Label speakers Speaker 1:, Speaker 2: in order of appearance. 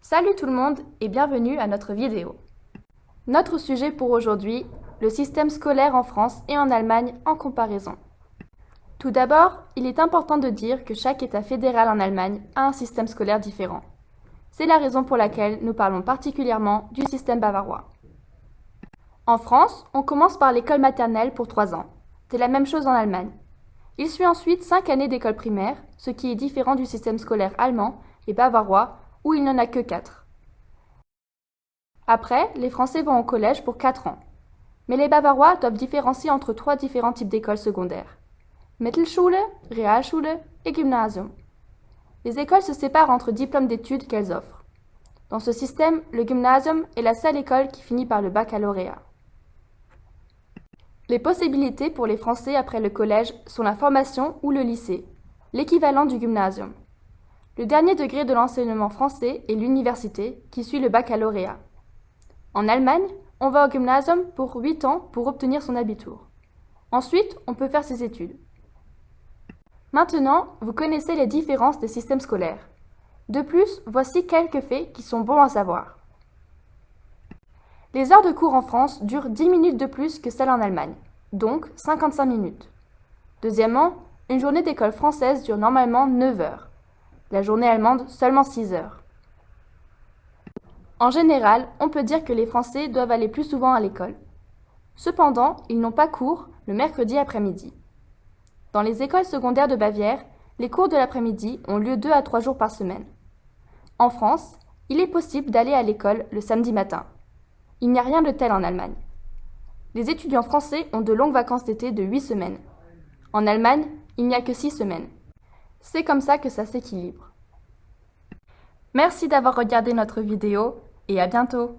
Speaker 1: Salut tout le monde et bienvenue à notre vidéo. Notre sujet pour aujourd'hui, le système scolaire en France et en Allemagne en comparaison. Tout d'abord, il est important de dire que chaque État fédéral en Allemagne a un système scolaire différent. C'est la raison pour laquelle nous parlons particulièrement du système bavarois. En France, on commence par l'école maternelle pour 3 ans. C'est la même chose en Allemagne. Il suit ensuite 5 années d'école primaire, ce qui est différent du système scolaire allemand et bavarois, où il n'en a que 4. Après, les Français vont au collège pour 4 ans. Mais les Bavarois doivent différencier entre 3 différents types d'écoles secondaires. Mittelschule, Realschule et Gymnasium. Les écoles se séparent entre diplômes d'études qu'elles offrent. Dans ce système, le Gymnasium est la seule école qui finit par le baccalauréat. Les possibilités pour les Français après le collège sont la formation ou le lycée, l'équivalent du Gymnasium. Le dernier degré de l'enseignement français est l'université, qui suit le baccalauréat. En Allemagne, on va au Gymnasium pour 8 ans pour obtenir son Abitur. Ensuite, on peut faire ses études. Maintenant, vous connaissez les différences des systèmes scolaires. De plus, voici quelques faits qui sont bons à savoir. Les heures de cours en France durent 10 minutes de plus que celles en Allemagne, donc 55 minutes. Deuxièmement, une journée d'école française dure normalement 9 heures. La journée allemande seulement 6 heures. En général, on peut dire que les Français doivent aller plus souvent à l'école. Cependant, ils n'ont pas cours le mercredi après-midi. Dans les écoles secondaires de Bavière, les cours de l'après-midi ont lieu 2 à 3 jours par semaine. En France, il est possible d'aller à l'école le samedi matin. Il n'y a rien de tel en Allemagne. Les étudiants français ont de longues vacances d'été de 8 semaines. En Allemagne, il n'y a que 6 semaines. C'est comme ça que ça s'équilibre. Merci d'avoir regardé notre vidéo et à bientôt.